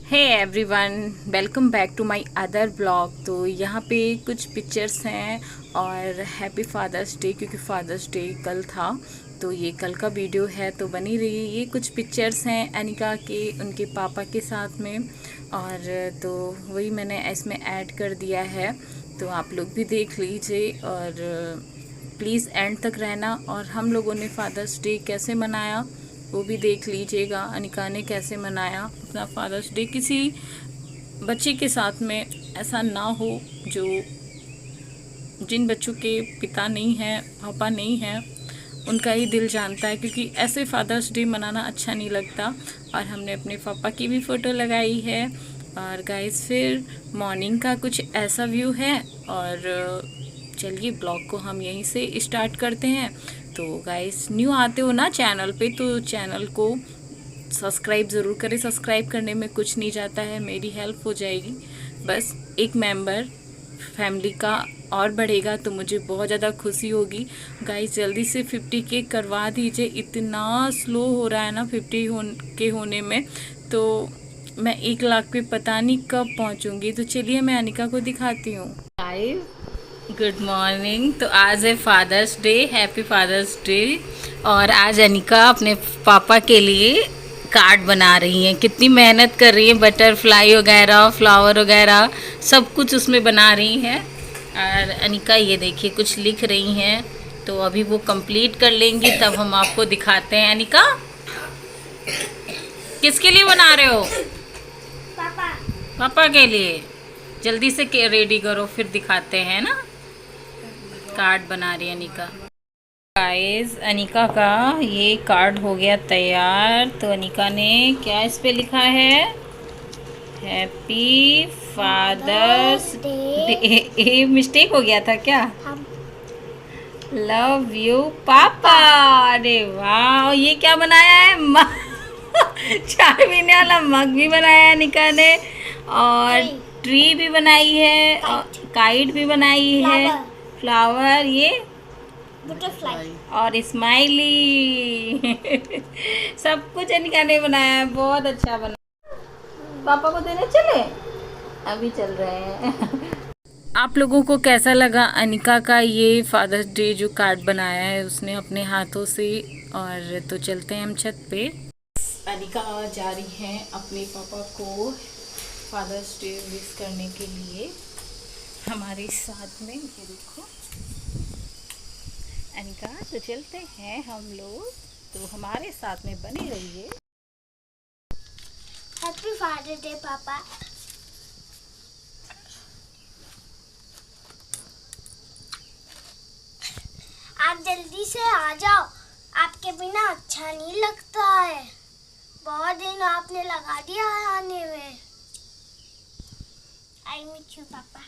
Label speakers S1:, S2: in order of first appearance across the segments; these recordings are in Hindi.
S1: Hey everyone, welcome back to my other blog. तो यहाँ पे कुछ पिक्चर्स हैं और हैप्पी फादर्स डे, क्योंकि फादर्स डे कल था तो ये कल का वीडियो है, तो बनी रही। ये कुछ पिक्चर्स हैं अनिका के उनके पापा के साथ में, और तो वही मैंने इसमें ऐड कर दिया है, तो आप लोग भी देख लीजिए और प्लीज़ एंड तक रहना। और हम लोगों ने फादर्स डे कैसे मनाया वो भी देख लीजिएगा। अनिका ने कैसे मनाया अपना फादर्स डे। किसी बच्चे के साथ में ऐसा ना हो जो जिन बच्चों के पिता नहीं हैं, पापा नहीं हैं, उनका ही दिल जानता है, क्योंकि ऐसे फादर्स डे मनाना अच्छा नहीं लगता। और हमने अपने पापा की भी फ़ोटो लगाई है। और गाइस फिर मॉर्निंग का कुछ ऐसा व्यू है। और चलिए ब्लॉग को हम यहीं से स्टार्ट करते हैं। तो गाइस न्यू आते हो ना चैनल पे, तो चैनल को सब्सक्राइब ज़रूर करें। सब्सक्राइब करने में कुछ नहीं जाता है, मेरी हेल्प हो जाएगी। बस एक मेंबर फैमिली का और बढ़ेगा तो मुझे बहुत ज़्यादा खुशी होगी। गाइस जल्दी से 50K करवा दीजिए। इतना स्लो हो रहा है ना 50K होने में, तो मैं 1 लाख पे पता नहीं कब पहुंचूंगी। तो चलिए मैं अनिका को दिखाती हूँ। Guys good morning. तो आज है father's day, happy father's day. और आज अनिका अपने पापा के लिए कार्ड बना रही हैं। कितनी मेहनत कर रही हैं, बटरफ्लाई वगैरह, फ्लावर वगैरह सब कुछ उसमें बना रही हैं। और अनिका ये देखिए कुछ लिख रही हैं, तो अभी वो कंप्लीट कर लेंगी तब हम आपको दिखाते हैं। अनिका किसके लिए बना रहे हो?
S2: पापा।
S1: पापा के लिए। जल्दी से रेडी करो फिर दिखाते हैं ना। कार्ड बना रही है अनिका। गाइस अनिका का ये कार्ड हो गया तैयार। तो अनिका ने क्या इस पे लिखा है? Happy father's day. मिस्टेक हो गया था क्या?
S2: हम
S1: लव यू पापा। अरे वाह, ये क्या बनाया है? चाय पीने वाला मग भी बनाया है अनिका ने, और ट्री भी बनाई है, और काइट भी बनाई है, फ्लावर, ये
S2: बटरफ्लाई
S1: और स्माइली। सब कुछ अनिका ने बनाया है, बहुत अच्छा बना। पापा को देने चले, अभी चल रहे हैं। आप लोगों को कैसा लगा अनिका का ये फादर्स डे जो कार्ड बनाया है उसने अपने हाथों से? और तो चलते हैं हम छत पे। अनिका जा रही हैं अपने पापा को फादर्स डे विश करने के लिए हमारे साथ में। ये देखो अनिका, तो चलते हैं हम लोग, तो हमारे साथ में बने रहिए।
S2: हैप्पी फादर्स डे पापा। आप जल्दी से आ जाओ, आपके बिना अच्छा नहीं लगता है। बहुत दिन आपने लगा दिया है आने में। आई मिस यू पापा।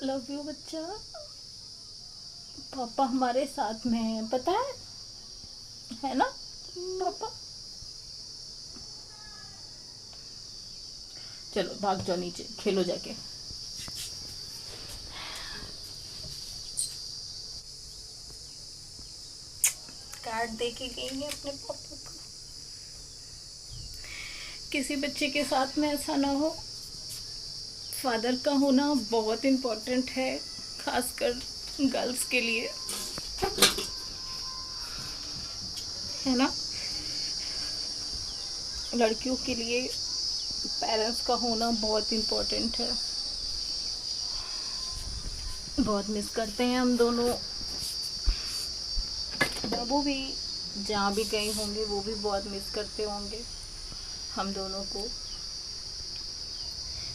S1: लव यू बच्चा। पापा हमारे साथ में है, पता है ना पापा? चलो भाग जाओ नीचे, खेलो जाके। कार्ड दे के गई है अपने पापा को। किसी बच्चे के साथ में ऐसा ना हो। फादर का होना बहुत इम्पोर्टेंट है, खासकर गर्ल्स के लिए, है ना? लड़कियों के लिए पेरेंट्स का होना बहुत इम्पोर्टेंट है। बहुत मिस करते हैं हम दोनों। बाबू भी जहाँ भी गए होंगे वो भी बहुत मिस करते होंगे हम दोनों को।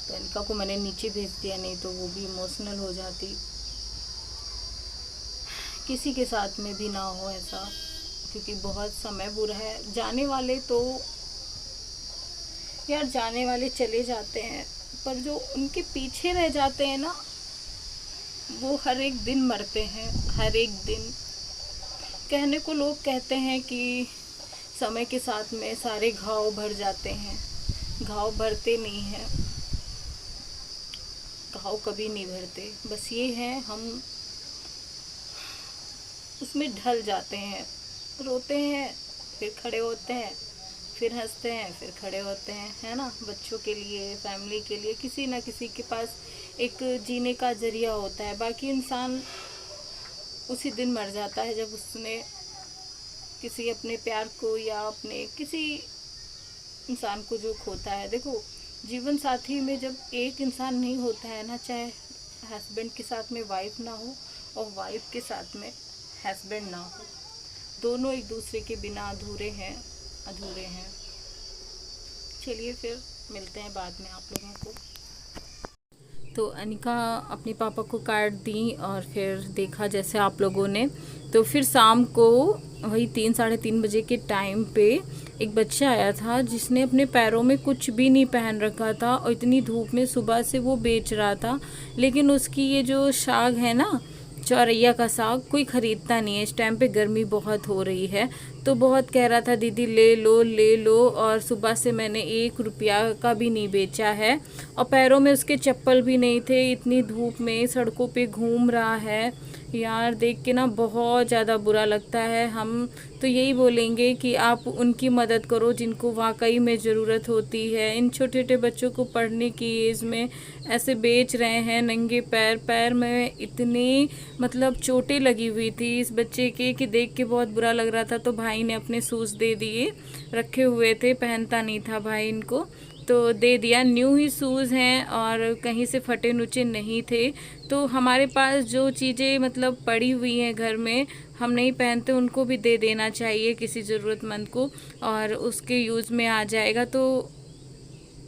S1: तो अनिका को मैंने नीचे भेज दिया, नहीं तो वो भी इमोशनल हो जाती। किसी के साथ में भी ना हो ऐसा, क्योंकि बहुत समय बुरा है। जाने वाले तो यार जाने वाले चले जाते हैं, पर जो उनके पीछे रह जाते हैं ना, वो हर एक दिन मरते हैं, हर एक दिन। कहने को लोग कहते हैं कि समय के साथ में सारे घाव भर जाते हैं, घाव भरते नहीं हैं। घाव कभी नहीं भरते। बस ये है, हम उसमें ढल जाते हैं, रोते हैं, फिर खड़े होते हैं, फिर हंसते हैं, फिर खड़े होते हैं, है ना। बच्चों के लिए, फैमिली के लिए किसी ना किसी के पास एक जीने का जरिया होता है। बाकी इंसान उसी दिन मर जाता है जब उसने किसी अपने प्यार को या अपने किसी इंसान को जो खोता है। देखो, जीवन साथी में जब एक इंसान नहीं होता है ना, चाहे हस्बैंड के साथ में वाइफ ना हो और वाइफ के साथ में हस्बैंड ना हो, दोनों एक दूसरे के बिना अधूरे हैं, अधूरे हैं। चलिए फिर मिलते हैं बाद में आप लोगों को। तो अनिका अपने पापा को कार्ड दी और फिर देखा जैसे आप लोगों ने। तो फिर शाम को वही 3-3:30 बजे के टाइम पे एक बच्चा आया था जिसने अपने पैरों में कुछ भी नहीं पहन रखा था और इतनी धूप में सुबह से वो बेच रहा था। लेकिन उसकी ये जो साग है ना, चौरैया का साग, कोई ख़रीदता नहीं है। इस टाइम पे गर्मी बहुत हो रही है, तो बहुत कह रहा था दीदी ले लो ले लो। और सुबह से मैंने 1 रुपया का भी नहीं बेचा है। और पैरों में उसके चप्पल भी नहीं थे, इतनी धूप में सड़कों पे घूम रहा है। यार देख के ना बहुत ज़्यादा बुरा लगता है। हम तो यही बोलेंगे कि आप उनकी मदद करो जिनको वाकई में ज़रूरत होती है। इन छोटे छोटे बच्चों को पढ़ने की एज में ऐसे बेच रहे हैं नंगे पैर। पैर में इतनी मतलब चोटें लगी हुई थी इस बच्चे के कि देख के बहुत बुरा लग रहा था। तो भाई ने अपने शूज़ दे दिए, रखे हुए थे, पहनता नहीं था भाई इनको, तो दे दिया। न्यू ही शूज़ हैं और कहीं से फटे नुचे नहीं थे। तो हमारे पास जो चीज़ें मतलब पड़ी हुई हैं घर में, हम नहीं पहनते, उनको भी दे देना चाहिए किसी ज़रूरतमंद को, और उसके यूज़ में आ जाएगा। तो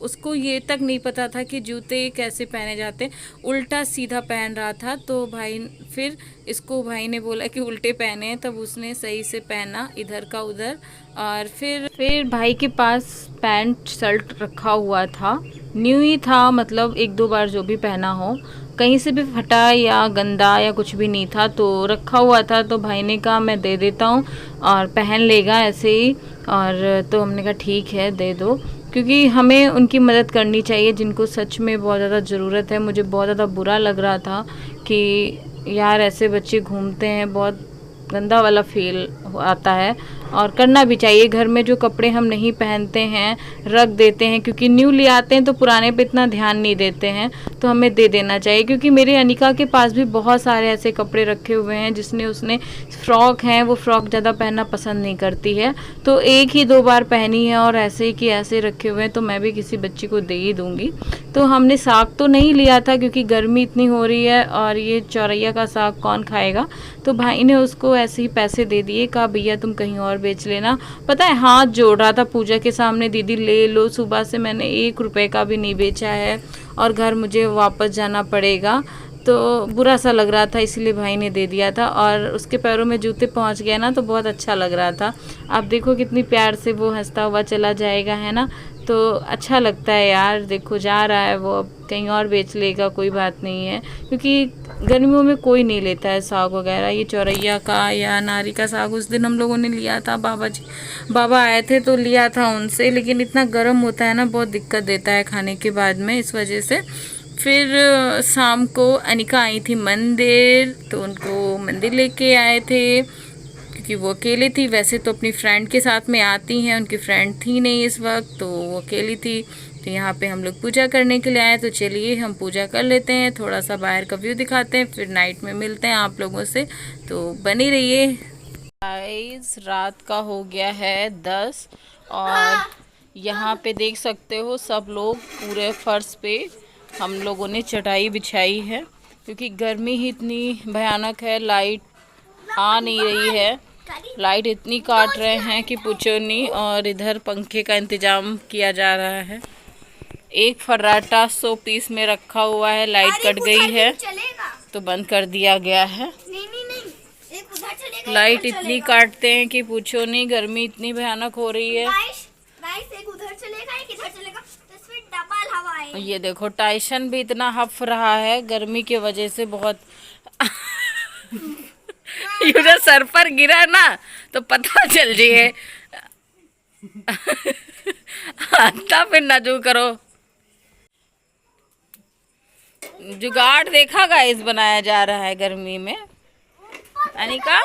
S1: उसको ये तक नहीं पता था कि जूते कैसे पहने जाते, उल्टा सीधा पहन रहा था। तो भाई फिर इसको भाई ने बोला कि उल्टे पहने हैं, तब उसने सही से पहना, इधर का उधर। और फिर भाई के पास पैंट शर्ट रखा हुआ था, न्यू ही था, मतलब 1-2 बार जो भी पहना हो, कहीं से भी फटा या गंदा या कुछ भी नहीं था, तो रखा हुआ था। तो भाई ने कहा मैं दे देता हूँ और पहन लेगा ऐसे ही। और तो हमने कहा ठीक है दे दो, क्योंकि हमें उनकी मदद करनी चाहिए जिनको सच में बहुत ज़्यादा ज़रूरत है। मुझे बहुत ज़्यादा बुरा लग रहा था कि यार ऐसे बच्चे घूमते हैं, बहुत गंदा वाला फील आता है। और करना भी चाहिए, घर में जो कपड़े हम नहीं पहनते हैं रख देते हैं, क्योंकि न्यू ले आते हैं तो पुराने पे इतना ध्यान नहीं देते हैं, तो हमें दे देना चाहिए। क्योंकि मेरे अनिका के पास भी बहुत सारे ऐसे कपड़े रखे हुए हैं जिसने उसने फ्रॉक हैं, वो फ्रॉक ज़्यादा पहनना पसंद नहीं करती है, तो 1 ही 2 बार पहनी है और ऐसे ही कि ऐसे रखे हुए हैं। तो मैं भी किसी बच्ची को दे ही दूँगी। तो हमने साग तो नहीं लिया था क्योंकि गर्मी इतनी हो रही है और ये चौरैया का साग कौन खाएगा। तो भाई ने उसको ऐसे ही पैसे दे दिए, कहा भैया तुम कहीं और बेच लेना। पता है हाथ जोड़ रहा था पूजा के सामने, दीदी ले लो, सुबह से मैंने 1 रुपए का भी नहीं बेचा है और घर मुझे वापस जाना पड़ेगा। तो बुरा सा लग रहा था, इसलिए भाई ने दे दिया था। और उसके पैरों में जूते पहुंच गए ना, तो बहुत अच्छा लग रहा था। आप देखो कितनी प्यार से वो हंसता हुआ चला जाएगा, है ना। तो अच्छा लगता है यार, देखो जा रहा है वो, अब कहीं और बेच लेगा, कोई बात नहीं है, क्योंकि गर्मियों में कोई नहीं लेता है साग वगैरह। ये चौरैया का या नारी का साग उस दिन हम लोगों ने लिया था, बाबा आए थे तो लिया था उनसे, लेकिन इतना गर्म होता है ना, बहुत दिक्कत देता है खाने के बाद में, इस वजह से। फिर शाम को अनिका आई थी मंदिर, तो उनको मंदिर लेके आए थे क्योंकि वो अकेली थी। वैसे तो अपनी फ्रेंड के साथ में आती हैं, उनकी फ्रेंड थी नहीं इस वक्त, तो वो अकेली थी। तो यहाँ पे हम लोग पूजा करने के लिए आए, तो चलिए हम पूजा कर लेते हैं, थोड़ा सा बाहर का व्यू दिखाते हैं, फिर नाइट में मिलते हैं आप लोगों से, तो बनी रहिए। गाइस रात का हो गया है 10 और यहाँ पे देख सकते हो सब लोग पूरे फर्श पे हम लोगों ने चटाई बिछाई है, क्योंकि गर्मी ही इतनी भयानक है। लाइट आ नहीं रही है, लाइट इतनी काट रहे हैं कि पूछो नहीं। और इधर पंखे का इंतजाम किया जा रहा है। एक फर्राटा 100 पीस में रखा हुआ है, लाइट कट गई है तो बंद कर दिया गया है। लाइट इतनी काटते हैं कि पूछो नहीं, गर्मी इतनी भयानक हो रही है।
S2: एक उधर चलेगा, एक इधर चलेगा, तो इसमें डबल हवा है।
S1: ये देखो टाइसन भी इतना हफ रहा है गर्मी की वजह से, बहुत उधर सर पर गिरा ना तो पता चल जाए। आता फिर नाजू करो। जुगाड़ देखा गाइस बनाया जा रहा है गर्मी में। अनिका